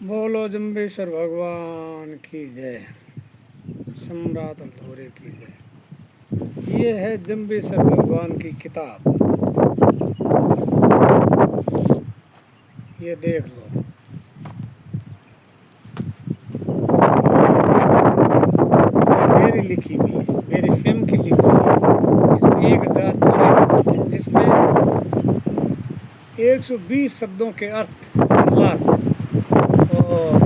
बोलो जम्बेश्वर भगवान की जय, सम्राट अल्थोरे की जय। ये है जम्बेश्वर भगवान की किताब, ये देख लो। मेरी लिखी हुई है, मेरी फिल्म की लिखी हुई है। इसमें 1040 है, जिसमें 120 शब्दों के अर्थ संवाद और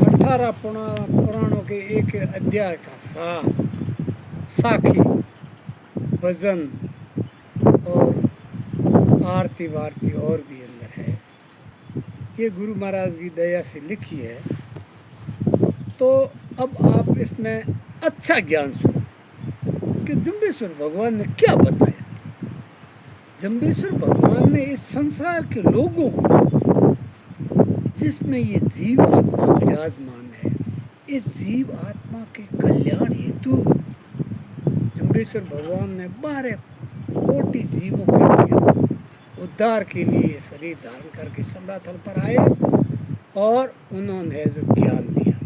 18 पुराणों के एक अध्याय का सार, साखी, भजन और आरती वारती और भी अंदर है। ये गुरु महाराज की दया से लिखी है। तो अब आप इसमें अच्छा ज्ञान सुनो कि जम्बेश्वर भगवान ने क्या बताया। जम्बेश्वर भगवान ने इस संसार के लोगों को, जिसमें ये जीव आत्मा विराजमान है, इस जीव आत्मा के कल्याण हेतु जम्बेश्वर भगवान ने 12 कोटि जीवों के लिए उद्धार के लिए शरीर धारण करके सम्राथल पर आए और उन्होंने जो ज्ञान दिया।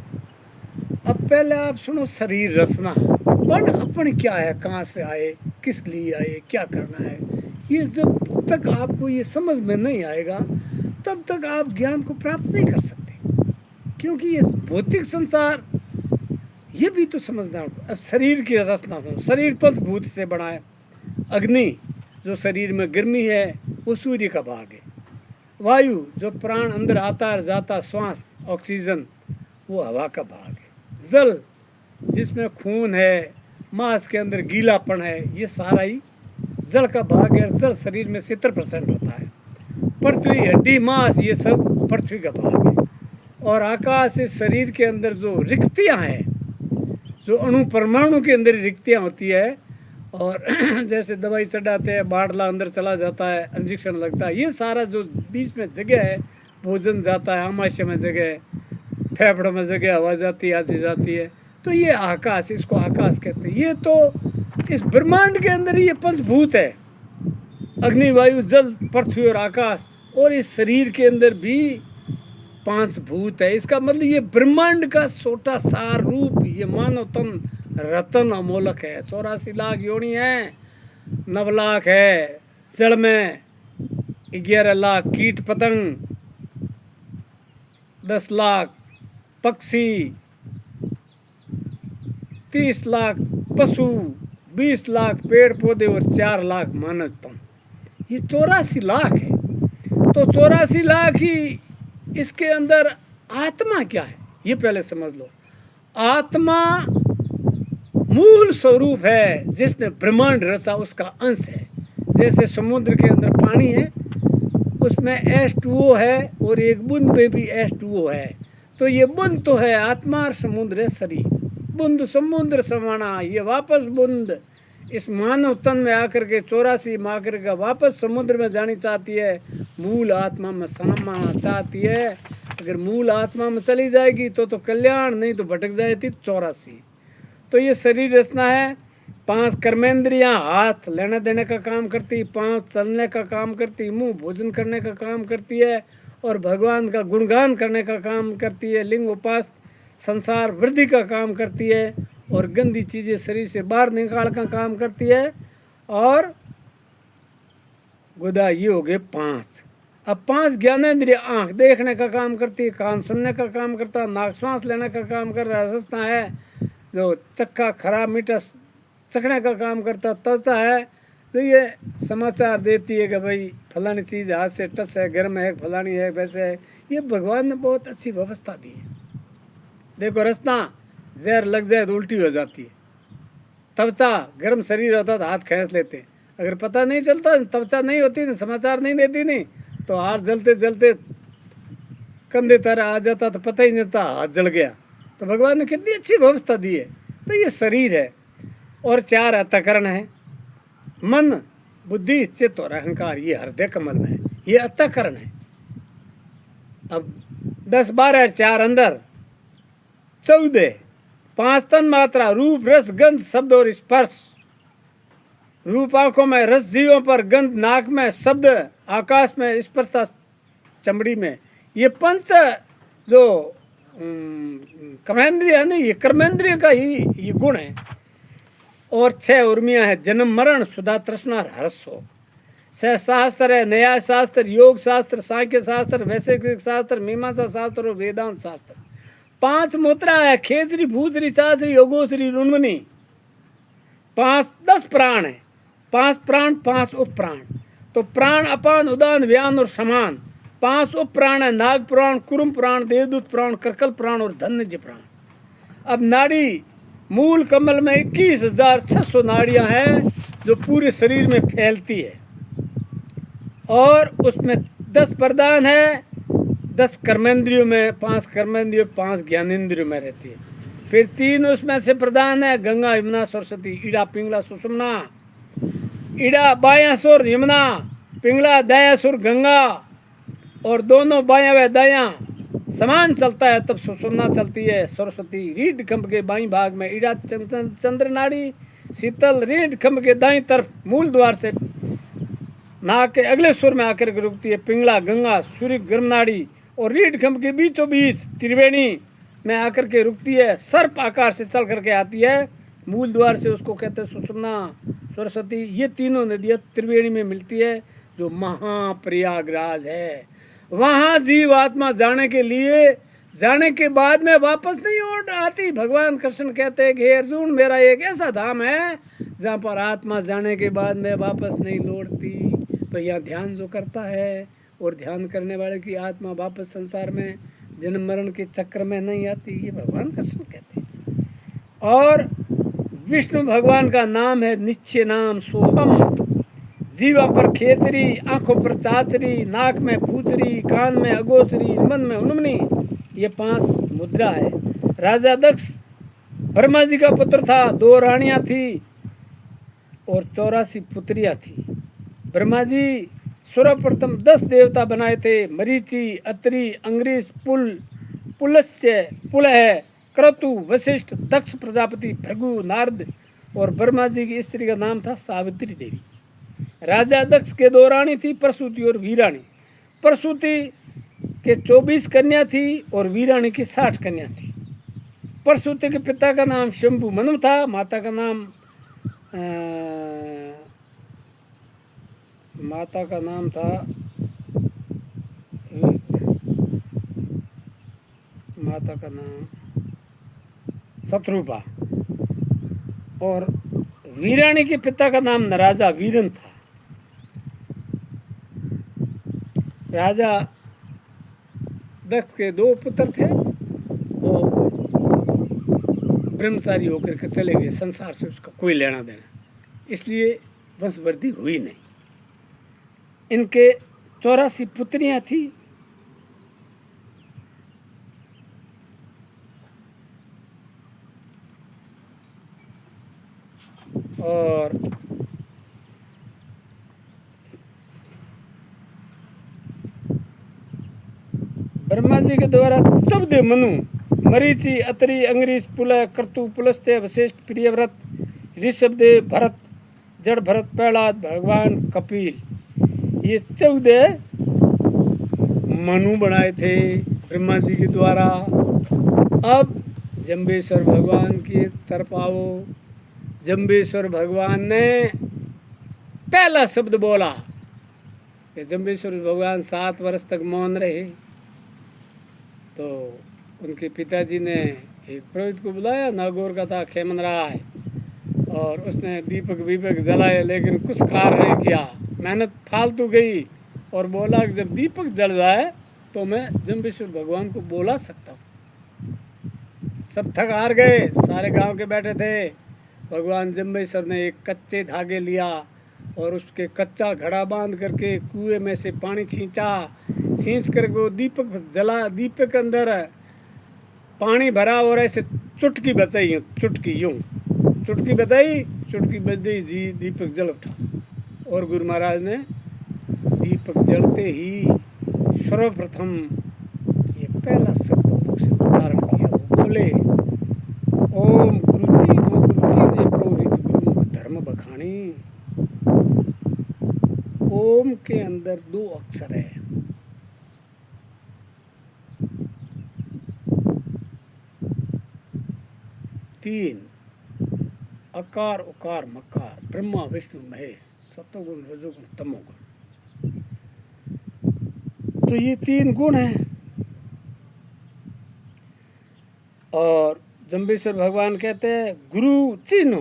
अब पहले आप सुनो शरीर रचना, बन अपन क्या है, कहाँ से आए, किस लिए आए, क्या करना है। ये जब तक आपको ये समझ में नहीं आएगा तब तक आप ज्ञान को प्राप्त नहीं कर सकते, क्योंकि ये भौतिक संसार ये भी तो समझना होगा। अब शरीर की रचना हो, शरीर पंचभूत से बना है। अग्नि जो शरीर में गर्मी है वो सूर्य का भाग है। वायु जो प्राण अंदर आता है जाता, श्वास ऑक्सीजन, वो हवा का भाग है। जल जिसमें खून है, मांस के अंदर गीलापन है, ये सारा ही जल का भाग है। जल शरीर में 70% होता है। पृथ्वी हड्डी मांस ये सब पृथ्वी का भाग है। और आकाश इस शरीर के अंदर जो रिक्तियां हैं, जो अणु परमाणु के अंदर रिक्तियां होती है, और जैसे दवाई चढ़ाते हैं बाटला अंदर चला जाता है, इंजेक्शन लगता है, ये सारा जो बीच में जगह है, भोजन जाता है, आमाशय में जगह है, फेफड़ों में जगह हवा जाती है, आती जाती है, तो ये आकाश, इसको आकाश कहते हैं। ये तो इस ब्रह्मांड के अंदर ये पंचभूत है, अग्नि वायु जल पृथ्वी और आकाश। और इस शरीर के अंदर भी 5 भूत है। इसका मतलब ये ब्रह्मांड का छोटा सार रूप, ये मानव तन रतन अमोलक है। 84 लाख योनि है, 9 लाख है जड़ में, 11 लाख कीट पतंग, 10 लाख पक्षी, 30 लाख पशु, 20 लाख पेड़ पौधे और 4 लाख मानव तन। ये 84 लाख है। तो 84 लाख ही इसके अंदर आत्मा क्या है ये पहले समझ लो। आत्मा मूल स्वरूप है, जिसने ब्रह्मांड रचा, उसका अंश है। जैसे समुद्र के अंदर पानी है, उसमें H2O है और एक बूंद में भी H2O है। तो ये बूंद तो है आत्मा और समुद्र है शरीर। बूंद समुद्र समाना, ये वापस बूंद इस मानव तन में आकर के 84 में आकर के वापस समुद्र में जानी चाहती है, मूल आत्मा में समाना चाहती है। अगर मूल आत्मा में चली जाएगी तो कल्याण, नहीं तो भटक जाएगी 84। तो ये शरीर रचना है। 5 कर्मेंद्रियां, हाथ लेने देने का काम करती, 5 चलने का काम करती, मुंह भोजन करने का काम करती है, और भगवान का गुणगान करने का काम करती है, लिंग उपास संसार वृद्धि का काम करती है, और गंदी चीज़ें शरीर से बाहर निकाल का काम करती है। और गुदा ये हो गए 5। अब 5 ज्ञानेंद्रिय, आँख देखने का काम करती है, कान सुनने का काम करता है, नाक श्वास लेने का काम कर रहा है, रसना है जो चक्का खरा मीठा चखने का काम करता, त्वचा है तो ये समाचार देती है कि भाई फलानी चीज़ हाथ से टच है, गर्म है, फलानी है, वैसे है। ये भगवान ने बहुत अच्छी व्यवस्था दी है। देखो रसना, जहर लग जाए तो उल्टी हो जाती है। त्वचा, गर्म शरीर होता तो हाथ खींच लेते, अगर पता नहीं चलता, त्वचा नहीं होती, समाचार नहीं देती, नहीं तो हाथ जलते जलते कंधे तरह आ जाता तो पता ही नहीं था हाथ जल गया। तो भगवान ने कितनी अच्छी व्यवस्था दी है। तो ये शरीर है। और 4 अंतःकरण है, मन बुद्धि चित्त और अहंकार, ये हृदय कमल में है, ये अंतःकरण है। अब 10 12 4 अंदर, 14 5 तन मात्रा, रूप रस गंध शब्द और स्पर्श। रूप आंखों में, रस जीवों पर, गंध नाक में, शब्द आकाश में, स्पर्श चमड़ी में। ये पंच जो कर्मेंद्रिय है ना, ये कर्मेंद्रिय का ही ये गुण है। और 6 उर्मियाँ है, जन्म मरण सुधा तृष्णा हर्ष हो। 6 शास्त्र है, न्याय शास्त्र, योग शास्त्र, सांख्य शास्त्र, वैशेषिक शास्त्र, मीमांसा शास्त्र और वेदांत शास्त्र। 5 मुद्रा है, खेसरी भूसरी शास्त्री योगोश्री रुन्मनी। 10 प्राण है, 5 प्राण 5 उप प्राण। तो प्राण अपान उदान व्यान और समान। 5 उप प्राण है, नाग प्राण, कुरुम प्राण, देवदूत प्राण, करकल प्राण और धन्य प्राण। अब नाड़ी मूल कमल में 21,600 नाड़ियां हैं जो पूरे शरीर में फैलती है। और उसमें 10 प्रदान है, 10 कर्मेंद्रियों में, 5 कर्मेंद्रियों 5 ज्ञानेंद्रियों में रहती है। फिर 3 उसमें से प्रदान है, गंगा यमुना सरस्वती, ईड़ा पिंगला सुषुम्ना। ईड़ा बायां सुर यमुना, पिंगला दायां सुर गंगा, और दोनों बायां व दायां समान चलता है तब सुषुम्ना चलती है। सरस्वती रीढ़ खंभ के बाईं भाग में, ईड़ा चंद्र नाड़ी, शीतल रीढ़ खंभ के दाईं तरफ मूल द्वार से नाक के अगले सुर में आकर के रुकती है। पिंगला गंगा सूर्य गर्म नाड़ी और रीढ़ खंभ के बीचों बीच त्रिवेणी में आकर के रुकती है। सर्प आकार से चल करके आती है मूल द्वार से, उसको कहते हैं सुषुम्ना। सरस्वती ये तीनों नदियाँ त्रिवेणी में मिलती है जो महाप्रयागराज है। वहाँ जीव आत्मा जाने के लिए, जाने के बाद में वापस नहीं लौट आती। भगवान कृष्ण कहते हैं कि अर्जुन मेरा एक ऐसा धाम है जहाँ पर आत्मा जाने के बाद में वापस नहीं लौटती। तो यहाँ ध्यान जो करता है और ध्यान करने वाले की आत्मा वापस संसार में जन्म मरण के चक्र में नहीं आती, ये भगवान कृष्ण कहते हैं। और विष्णु भगवान का नाम है निश्चय नाम सोहम। जीवा पर खेचरी, आंखों पर चाचरी, नाक में फूचरी, कान में अगोचरी, मन में उन्मनी, ये 5 मुद्रा है। राजा दक्ष ब्रह्मा जी का पुत्र था, 2 रानियां थी और 84 पुत्रियां थी। ब्रह्मा जी सर्वप्रथम 10 देवता बनाए थे, मरीचि, अत्रि, अंग्रीष, पुलस्त्य, पुलह, क्रतु, वशिष्ठ, दक्ष प्रजापति, भृगु, नारद। और ब्रह्मा जी की स्त्री का नाम था सावित्री देवी। राजा दक्ष के 2 रानी थी, प्रसूति और वीराणी। प्रसूति के 24 कन्या थी और वीराणी की 60 कन्या थी। प्रसूति के पिता का नाम शंभु मनु था, माता का नाम शत्रुपा। और वीराणी के पिता का नाम राजा वीरन था। राजा दक्ष के 2 पुत्र थे, वो ब्रह्मचारी होकर के चले गए, संसार से उसका कोई लेना देना, इसलिए वंशवृद्धि हुई नहीं। इनके 84 पुत्रियां थी और ब्रह्मा जी के द्वारा 14 मनु, मरीचि, अत्रि, अंग्रीष, पुलह, क्रतु, पुलस्त्य, वशिष्ठ, प्रियव्रत, ऋषभदेव, भरत, जड़ भरत, प्रहलाद, भगवान कपिल, ये 14 मनु बनाए थे ब्रह्मा जी के द्वारा। अब जम्बेश्वर भगवान की तरफ आओ। जम्बेश्वर भगवान ने पहला शब्द बोला कि जम्बेश्वर भगवान 7 वर्ष तक मौन रहे। तो उनके पिताजी ने एक पुरोहित को बुलाया, नागौर का था, खेमन राय, और उसने दीपक वीपक जलाए लेकिन कुछ कार्य नहीं किया, मेहनत फालतू गई। और बोला कि जब दीपक जल जाए तो मैं जम्बेश्वर भगवान को बुला सकता हूँ। सब थक हार गए, सारे गांव के बैठे थे। भगवान जम्बेश्वर ने एक कच्चे धागे लिया और उसके कच्चा घड़ा बांध करके कुएं में से पानी छींचा, छींच करके वो दीपक जला, दीपक के अंदर पानी भरा और ऐसे चुटकी बजाई, चुटकी यूं चुटकी बजाई, चुटकी बज गई जी, दीपक जल उठा। और गुरु महाराज ने दीपक जलते ही सर्वप्रथम ये पहला शब्द मुख से उच्चारण किया। वो बोले, ओम गुरुजी ने पुरोहित गुरु धर्म बखानी। ओम के अंदर 2 अक्षर है, तीन अकार उकार मकार ब्रह्मा विष्णु महेश सतोगुण रजोगुण तमोगुण, तो ये तीन गुण हैं। और जम्बेश्वर भगवान कहते हैं गुरु चिन्हो,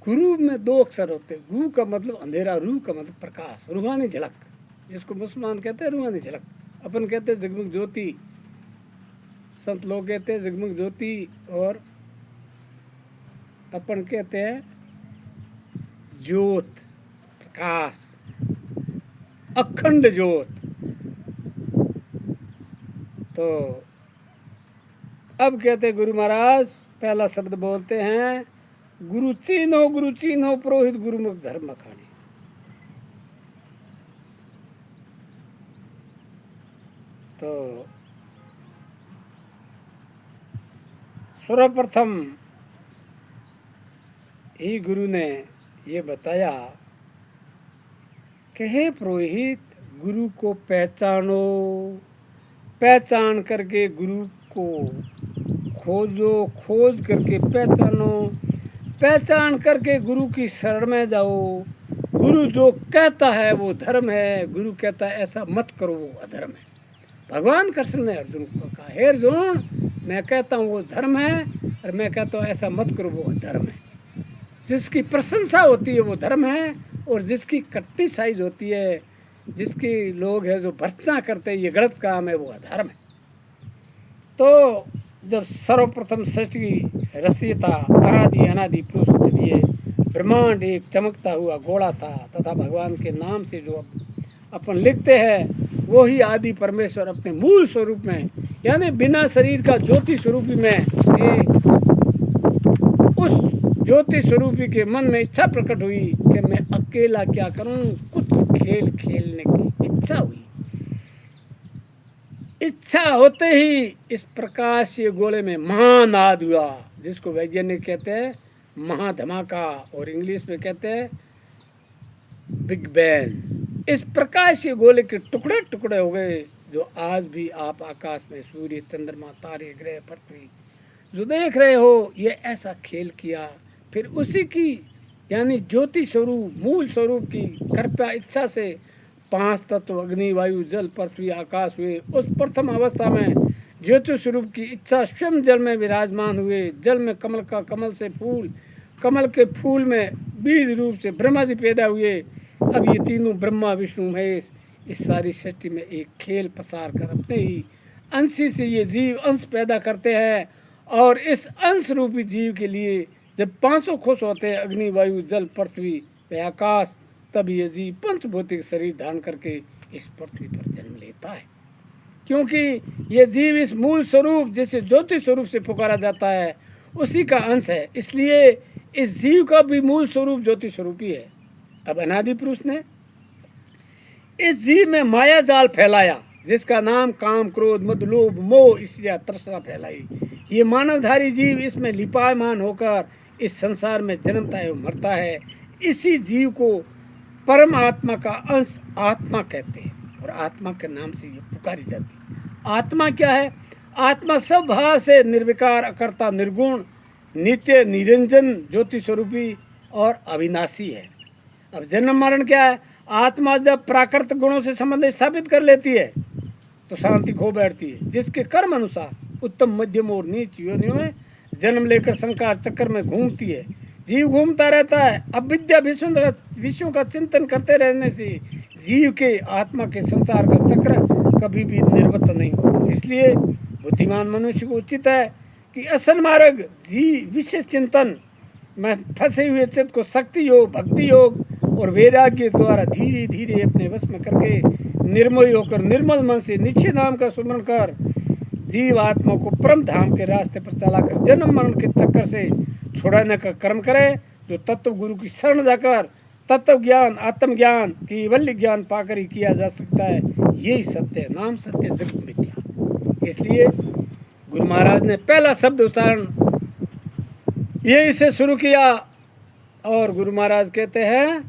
गुरु में दो अक्षर होते हैं, गु का मतलब अंधेरा, रू का मतलब प्रकाश, रूहानी झलक, जिसको मुसलमान कहते हैं रूहानी झलक, अपन कहते हैं जगमग ज्योति, संत लोग कहते हैं जगमग ज्योति, और अपन कहते हैं ज्योत, प्रकाश, अखंड ज्योत। तो अब कहते हैं गुरु महाराज पहला शब्द बोलते हैं गुरु चिन्हो पुरोहित गुरुमुख धर्म अखाने। तो सर्वप्रथम ही गुरु ने ये बताया कि हे पुरोहित गुरु को पहचानो, पहचान करके गुरु को खोजो, खोज करके पहचानो, पहचान करके गुरु की शरण में जाओ। गुरु जो कहता है वो धर्म है, गुरु कहता है ऐसा मत करो वो अधर्म है। भगवान कृष्ण ने अर्जुन को कहा हे अर्जुन मैं कहता हूँ वो धर्म है और मैं कहता हूँ ऐसा मत करो वो अधर्म है। जिसकी प्रशंसा होती है वो धर्म है, और जिसकी कट्टी साइज होती है, जिसकी लोग है जो भर्त्सना करते हैं ये गलत काम है, वो अधर्म है। तो जब सर्वप्रथम सृष्टि रचयिता अनादि अनादि पुरुष जब ये ब्रह्मांड एक चमकता हुआ गोला था तथा भगवान के नाम से जो अपन लिखते हैं वो ही आदि परमेश्वर अपने मूल स्वरूप में यानी बिना शरीर का ज्योति स्वरूपी में उस ज्योति स्वरूपी के मन में इच्छा प्रकट हुई कि मैं अकेला क्या करूं, कुछ खेल खेलने की इच्छा हुई। इच्छा होते ही इस प्रकाशीय गोले में महानाद हुआ, जिसको वैज्ञानिक कहते हैं महाधमाका और इंग्लिश में कहते हैं बिग बैंग। इस प्रकाशीय गोले के टुकड़े टुकड़े हो गए, जो आज भी आप आकाश में सूर्य चंद्रमा तारे ग्रह पृथ्वी जो देख रहे हो, ये ऐसा खेल किया। फिर उसी की यानी ज्योति स्वरूप मूल स्वरूप की कृपया इच्छा से पांच तत्व अग्नि वायु जल पृथ्वी आकाश हुए। उस प्रथम अवस्था में ज्योति स्वरूप की इच्छा स्वयं जल में विराजमान हुए। जल में कमल का, कमल से फूल, कमल के फूल में बीज रूप से ब्रह्मा जी पैदा हुए। अब ये तीनों ब्रह्मा विष्णु महेश इस सारी सृष्टि में एक खेल पसार कर अपने ही अंश से ये जीव अंश पैदा करते हैं। और इस अंश रूपी जीव के लिए जब पांचों खुश होते हैं अग्नि वायु जल पृथ्वी व आकाश, तब ये जीव पंचभौतिक शरीर धारण करके इस पृथ्वी पर जन्म लेता है। क्योंकि ये जीव इस मूल स्वरूप जैसे ज्योति स्वरूप से पुकारा जाता है उसी का अंश है, इसलिए इस जीव का भी मूल स्वरूप ज्योति स्वरूप ही है। अब अनादि पुरुष ने इस जीव में माया जाल फैलाया, जिसका नाम काम क्रोध मद लोभ मोह ईर्ष्या तृष्णा फैलाई। ये मानवधारी जीव इसमें लिपायमान होकर इस संसार में जन्मता है और मरता है। इसी जीव को परम आत्मा का अंश आत्मा कहते हैं, और आत्मा के नाम से ये पुकारी जाती है। आत्मा क्या है? आत्मा सब भाव से निर्विकार अकर्ता निर्गुण नित्य निरंजन ज्योति स्वरूपी और अविनाशी है। अब जन्म मरण क्या है? आत्मा जब प्राकृतिक गुणों से संबंध स्थापित कर लेती है तो शांति खो बैठती है। जिसके कर्म अनुसार उत्तम मध्यम और नीच योनियों में जन्म लेकर संसार चक्कर में घूमती है। जीव घूमता रहता है। अविद्या विषयों का चिंतन करते रहने से जीव के आत्मा के संसार का चक्र कभी भी निवृत्त नहीं होता। इसलिए बुद्धिमान मनुष्य को उचित है कि असल मार्ग विशेष चिंतन में फंसे हुए चित्त को शक्ति योग भक्ति योग और वैराग्य द्वारा धीरे धीरे अपने वश में करके निर्मोही होकर निर्मल मन से निश्चय नाम का सुमरण कर जीव आत्मा को परम धाम के रास्ते पर चलाकर जन्म मरण के चक्कर से छुड़ाने का कर्म करे। जो तत्व गुरु की शरण जाकर तत्व ज्ञान आत्मज्ञान केवल ज्ञान पाकर ही किया जा सकता है। यही सत्य है, नाम सत्य जगत मिथ्या। इसलिए गुरु महाराज ने पहला शब्द उच्चारण यही से शुरू किया। और गुरु महाराज कहते हैं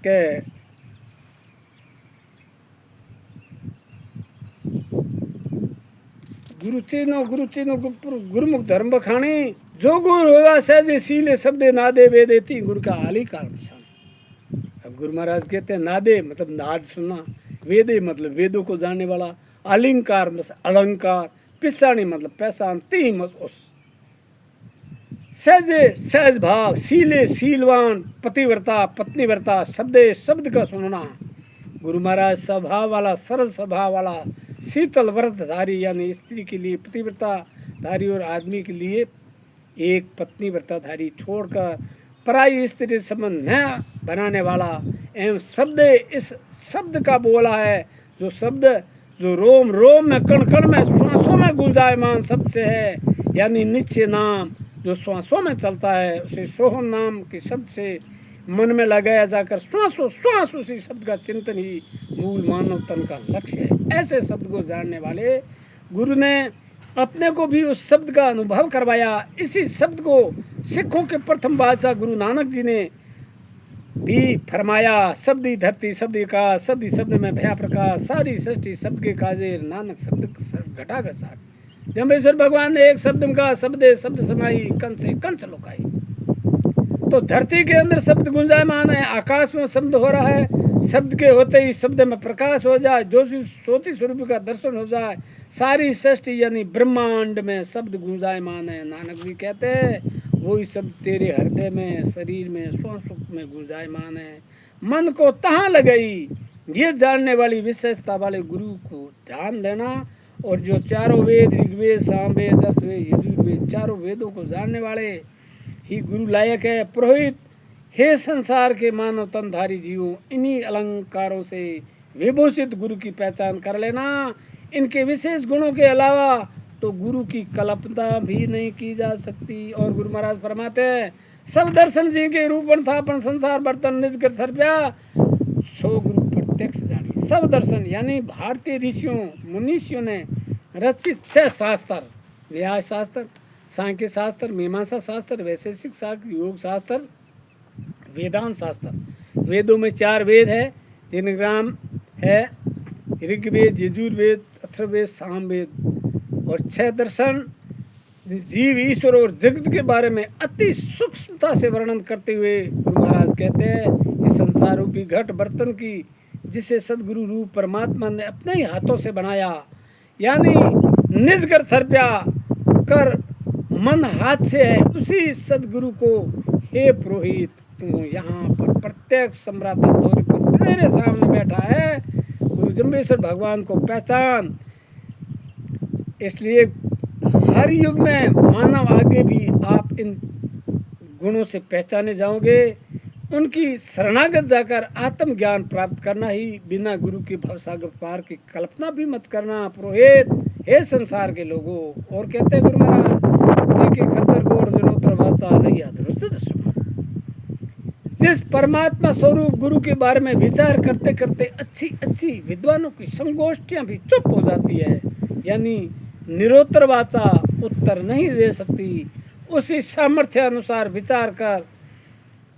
कि गुरु चिन्हो गुरुमुख धर्म बखानी, जो गुरु होगा सहजे सीले शब्दे नादे वेदे ती गुरु का आली कारण पहचान। अब गुरु महाराज कहते हैं नादे मतलब नाद सुनना, वेदे मतलब वेदों को जानने वाला, अलंकार मतलब अलंकार, पिसानी मतलब पहचान, ती मत उस सहजे सहज भाव, सीले सीलवान, पतिव्रता पत्नीव्रता, शब्दे शब्द का सुनना। गुरु महाराज स्वभाव वाला, सरल स्वभाव वाला, शीतल व्रतधारी यानी स्त्री के लिए पतिव्रता धारी और आदमी के लिए एक पत्नी व्रताधारी छोड़कर पराई स्त्री संबंध न बनाने वाला एवं शब्द इस शब्द का बोला है, जो शब्द जो रोम रोम में कण कण में श्वासों में गुंजायमान शब्द से है, यानी निश्चय नाम जो श्वासों में चलता है, उसे सोहम नाम के शब्द से मन में लगाया जाकर श्वासों श्वास उसी शब्द का चिंतन ही मूल मानव तन का लक्ष्य है। ऐसे शब्द को जानने वाले गुरु ने अपने को भी उस शब्द का अनुभव करवाया। इसी शब्द को सिखों के प्रथम बादशाह गुरु नानक जी ने भी फरमाया, शब्दी धरती शब्द का, शब्दी शब्द में भया प्रकाश, सारी सृष्टि शब्द के काजे, नानक शब्द घटा का साठ। जम्बेश्वर भगवान ने एक शब्द का शब्दे शब्द समाई, कंस से कंस लुकाई। तो धरती के अंदर शब्द गुंजायमान है, आकाश में शब्द हो रहा है, शब्द के होते ही शब्द में प्रकाश हो जाए, जो ज्योति स्वरूप का दर्शन हो जाए, सारी सृष्टि यानी ब्रह्मांड में शब्द गुंजायमान है। नानक जी कहते हैं वही शब्द तेरे हृदय में, शरीर में, सुख में गुंजायमान है। मन को तहाँ लगई, ये जानने वाली विशेषता वाले गुरु को ध्यान लेना। और जो चारों वेद, ऋग्वेद, सामवेद, अथर्ववेद, यजुर्वेद, चारों वेदों को जानने वाले ही गुरु लायक है। पुरोहित हे संसार के मानव तनधारी जीवों, इन्हीं अलंकारों से विभूषित गुरु की पहचान कर लेना। इनके विशेष गुणों के अलावा तो गुरु की कल्पना भी नहीं की जा सकती। और गुरु महाराज फरमाते हैं, सब दर्शन जी के रूपन था पण संसार बर्तन निज कर थरप्या, सो गुरु प्रत्यक्ष जानी। सब दर्शन यानी भारतीय ऋषियों मुनीषियों ने रचित 6 शास्त्र, न्याय शास्त्र, सांख्य शास्त्र, मीमांसा शास्त्र, वैशेषिक शास्त्र, योग शास्त्र, वेदांत शास्त्र। वेदों में 4 वेद है, जिनका नाम है ऋग्वेद, यजुर्वेद, अथर्ववेद, सामवेद। और 6 दर्शन जीव, ईश्वर और जगत के बारे में अति सूक्ष्मता से वर्णन करते हुए गुरु महाराज कहते हैं, इस संसार रूपी घट बर्तन की जिसे सदगुरु रूप परमात्मा ने अपने ही हाथों से बनाया, यानी निजकर थरप्या कर मन हाथ से है, उसी सदगुरु को हे पुरोहित तू यहाँ पर प्रत्यक्ष सम्राटन तौर पर तेरे सामने बैठा है, गुरु जम्बेश्वर भगवान को पहचान। इसलिए हर युग में मानव आगे भी आप इन गुणों से पहचाने जाओगे। उनकी शरणागत जाकर आत्मज्ञान प्राप्त करना ही, बिना गुरु की भवसागर पार की कल्पना भी मत करना। पुरोहित हे संसार के लोगों। और कहते हैं गुरु महाराज जी के खतर गोर निरोत्र वास्ता रैया धरुत दशमा। जिस परमात्मा स्वरूप गुरु के बारे में विचार करते करते अच्छी अच्छी विद्वानों की संगोष्ठियां भी चुप हो जाती है, यानी निरोत्तर वाचा उत्तर नहीं दे सकती, उसी सामर्थ्य अनुसार विचार कर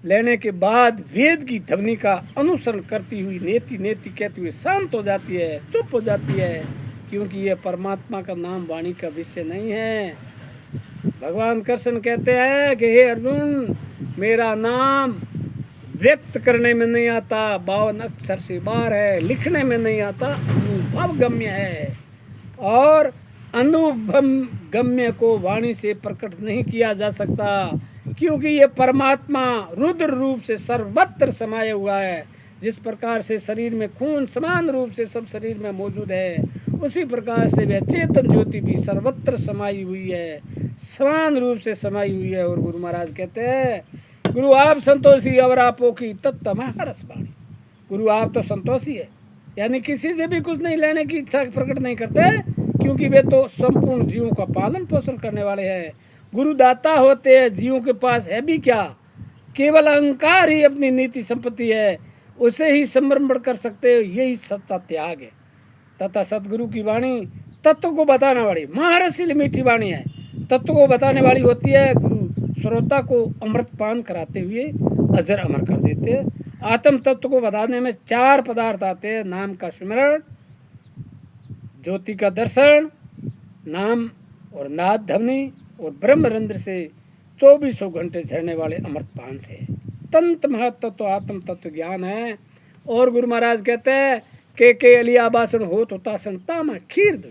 लेने के बाद वेद की ध्वनि का अनुसरण करती हुई नेति नेति कहती हुई शांत हो जाती है, चुप हो जाती है, क्योंकि यह परमात्मा का नाम वाणी का विषय नहीं है। भगवान कृष्ण कहते हैं कि हे अर्जुन, मेरा नाम व्यक्त करने में नहीं आता, 52 अक्षर से बाहर है, लिखने में नहीं आता, अनुभव गम्य है। और अनुभव गम्य को वाणी से प्रकट नहीं किया जा सकता, क्योंकि ये परमात्मा रुद्र रूप से सर्वत्र समाया हुआ है। जिस प्रकार से शरीर में खून समान रूप से सब शरीर में मौजूद है, उसी प्रकार से वह चेतन ज्योति भी सर्वत्र समाई हुई है, समान रूप से समाई हुई है। और गुरु महाराज कहते हैं, गुरु आप संतोषी अवर आपो की तत्व रसवाणी। गुरु आप तो संतोषी है, यानी किसी से भी कुछ नहीं लेने की इच्छा प्रकट नहीं करते, क्योंकि वे तो संपूर्ण जीवों का पालन पोषण करने वाले हैं। गुरु दाता होते हैं, जीवों के पास है भी क्या, केवल अहंकार ही अपनी नीति संपत्ति है, उसे ही समर्पण कर सकते हो, यही सच्चा त्याग है। तथा सतगुरु की वाणी तत्व को बताने वाली महारसिल मीठी वाणी है, तत्व को बताने वाली होती है। गुरु श्रोता को अमृत पान कराते हुए अजर अमर कर देते हैं। आत्म तत्व को बताने में 4 पदार्थ आते हैं, नाम का स्मरण, ज्योति का दर्शन, नाम और नाद ध्वनि और ब्रह्म रंध्र से 2400 घंटे झरने वाले अमृत पान से। तंत्र महत्व तो आत्म तत्व ज्ञान है। और गुरु महाराज कहते हैं के अलिया बासन हो तो तासन तामा खीर दो।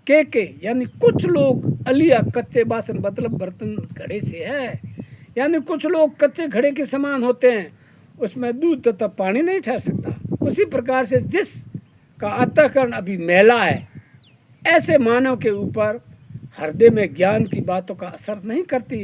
के यानी कुछ लोग अलिया कच्चे बासन मतलब बर्तन घड़े से है, यानी कुछ लोग कच्चे घड़े के समान होते हैं, उसमें दूध तथा पानी नहीं ठहर सकता। उसी प्रकार से जिस का अंतःकरण अभी मैला है, ऐसे मानव के ऊपर हृदय में ज्ञान की बातों का असर नहीं करती।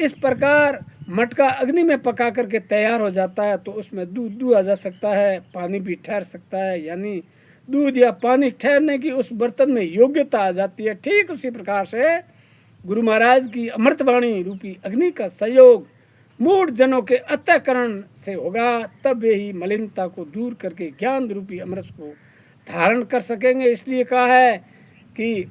इस प्रकार मटका अग्नि में पका करके तैयार हो जाता है तो उसमें दूध दुहा जा सकता है, पानी भी ठहर सकता है, यानी दूध या पानी ठहरने की उस बर्तन में योग्यता आ जाती है। ठीक उसी प्रकार से गुरु महाराज की अमृतवाणी रूपी अग्नि का सहयोग मूढ़ जनों के अंतःकरण से होगा, तब वे ही मलिनता को दूर करके ज्ञान रूपी अमृत को धारण कर सकेंगे। इसलिए कहा है कि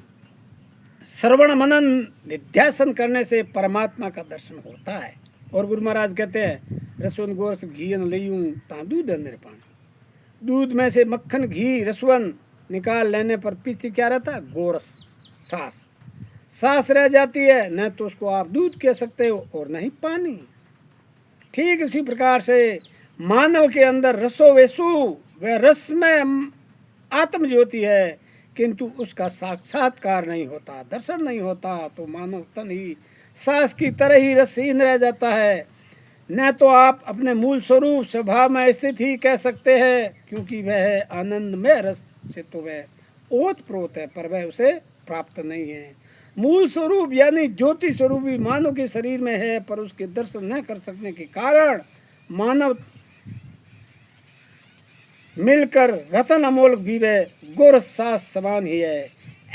श्रवण मनन निध्यासन करने से परमात्मा का दर्शन होता है। और गुरु महाराज कहते हैं रसवन गोरस घीन लयूं ता दूध अंदर पानी। दूध में से मक्खन घी रसवन निकाल लेने पर पीछे क्या रहता है? गोरस, सांस रह जाती है। न तो उसको आप दूध कह सकते हो और न ही पानी। ठीक इसी प्रकार से मानव के अंदर रसो वेसु वह रस में आत्म ज्योति है, किंतु उसका साक्षात्कार नहीं होता, दर्शन नहीं होता, तो मानव तन ही सांस की तरह ही रसहीन रह जाता है। न तो आप अपने मूल स्वरूप स्वभाव में स्थित ही कह सकते हैं, क्योंकि वह आनंद में रस से तो वह ओत प्रोत है, पर वह उसे प्राप्त नहीं है। मूल स्वरूप यानी ज्योति स्वरूप भी मानव के शरीर में है, पर उसके दर्शन न कर सकने के कारण मानव मिलकर रतन अमोलक भी वह गोरस सास समान ही है।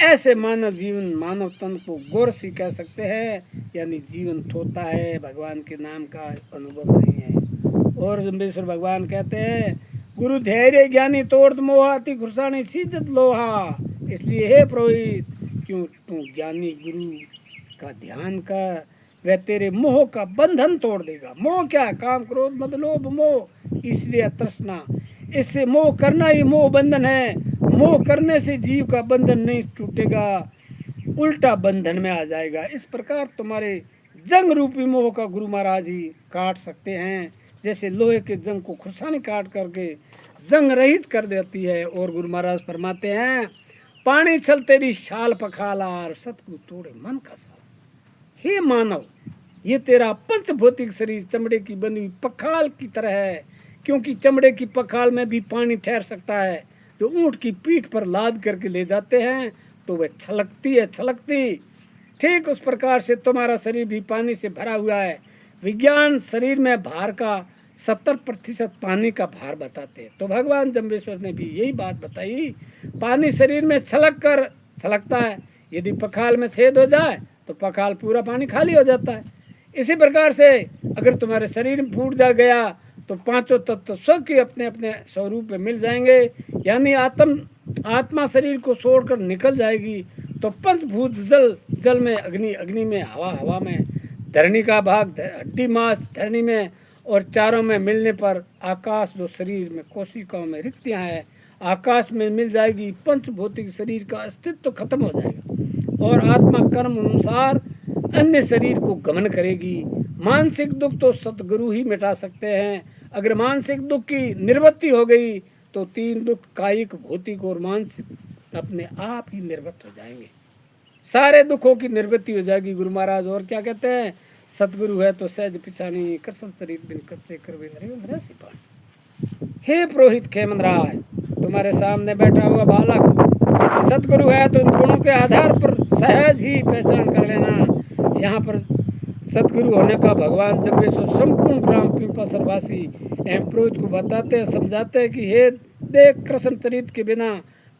ऐसे मानव जीवन मानव तन को गोरस ही कह सकते हैं, यानी जीवन थोता है, भगवान के नाम का अनुभव नहीं है। और जम्बेश्वर भगवान कहते हैं गुरु धैर्य ज्ञानी तोड़ मोहा अति खुरसानी सीजत लोहा। इसलिए हे पुरोहित, क्यों तू ज्ञानी गुरु का ध्यान कर, वह तेरे मोह का बंधन तोड़ देगा। मोह क्या? काम क्रोध मद लोभ मोह, इसलिए तृष्णा, इससे मोह करना ही मोह बंधन है। मोह करने से जीव का बंधन नहीं टूटेगा, उल्टा बंधन में आ जाएगा। इस प्रकार तुम्हारे जंग रूपी मोह का गुरु महाराज ही काट सकते हैं, जैसे लोहे के जंग को खुरसानी काट करके जंग रहित कर देती है। और गुरु महाराज फरमाते हैं पानी छल तेरी शाल पखाला, सतगुरु तोड़े मन का साल। हे मानव, ये तेरा पंचभौतिक शरीर चमड़े की बनी हुई पखाल की तरह है, क्योंकि चमड़े की पखाल में भी पानी ठहर सकता है। जो ऊंट की पीठ पर लाद करके ले जाते हैं तो वह छलकती है, छलकती। ठीक उस प्रकार से तुम्हारा शरीर भी पानी से भरा हुआ है। विज्ञान शरीर में भार का 70% पानी का भार बताते हैं, तो भगवान जम्बेश्वर ने भी यही बात बताई। पानी शरीर में छलकता है, यदि पखाल में छेद हो जाए तो पखाल पूरा पानी खाली हो जाता है। इसी प्रकार से अगर तुम्हारे शरीर में फूट जा गया तो पांचों तत्व सब के अपने अपने स्वरूप में मिल जाएंगे, यानी आत्मा शरीर को छोड़कर निकल जाएगी। तो पंचभूत जल में अग्नि, अग्नि में हवा, हवा में धरणी का भाग, हड्डी मांस धरणी में, और चारों में मिलने पर आकाश, जो शरीर में कोशिकाओं में रिक्तियां हैं, आकाश में मिल जाएगी। पंचभौतिक शरीर का अस्तित्व खत्म हो जाएगा और आत्मा कर्म अनुसार अन्य शरीर को गमन करेगी। मानसिक दुख तो सतगुरु ही मिटा सकते हैं। अगर मानसिक दुख की निवृत्ति हो गई तो 3 दुख कायिक, भौतिक और मानसिक अपने आप ही निवृत्त हो जाएंगे। सारे दुखों की निवृत्ति हो जाएगी। गुरु महाराज और क्या कहते हैं? सतगुरु है तो सहज पिछानी, कृष्ण शरीर बिन कच्चे करवे सिपाही। हे पुरोहित खेमन राय, तुम्हारे सामने बैठा हुआ बालक सतगुरु है तो इन गुणों के आधार पर सहज ही पहचान कर लेना। यहाँ पर सतगुरु होने का भगवान जम्बेश्वर संपूर्ण ग्राम पिंपलसरवासी एवं पुरोहित को बताते हैं, समझाते हैं कि हे देख, कृष्ण चरित के बिना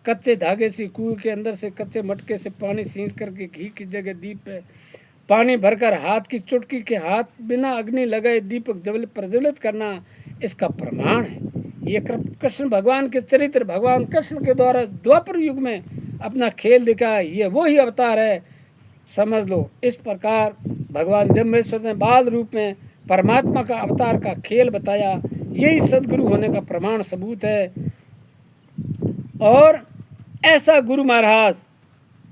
कच्चे धागे से कुएं के अंदर से कच्चे मटके से पानी सींच करके घी की जगह दीप पे पानी भरकर हाथ की चुटकी के हाथ बिना अग्नि लगाए दीपक प्रज्वलित करना इसका प्रमाण है। ये कृष्ण भगवान के चरित्र, भगवान कृष्ण के द्वारा द्वापर युग में अपना खेल दिखाया, ये वो ही अवतार है, समझ लो। इस प्रकार भगवान जम्बेश्वर ने बाल रूप में परमात्मा का अवतार का खेल बताया, यही सदगुरु होने का प्रमाण सबूत है। और ऐसा गुरु महाराज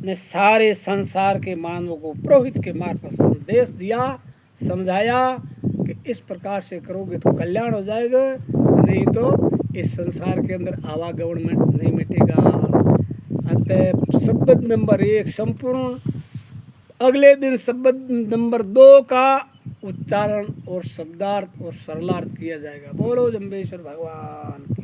ने सारे संसार के मानवों को पुरोहित के मार्फत संदेश दिया, समझाया कि इस प्रकार से करोगे तो कल्याण हो जाएगा, नहीं तो इस संसार के अंदर आवागमन नहीं मिटेगा। अतः शब्द नंबर 1 संपूर्ण, अगले दिन शब्द नंबर 2 का उच्चारण और शब्दार्थ और सरलार्थ किया जाएगा। बोलो जम्बेश्वर भगवान की।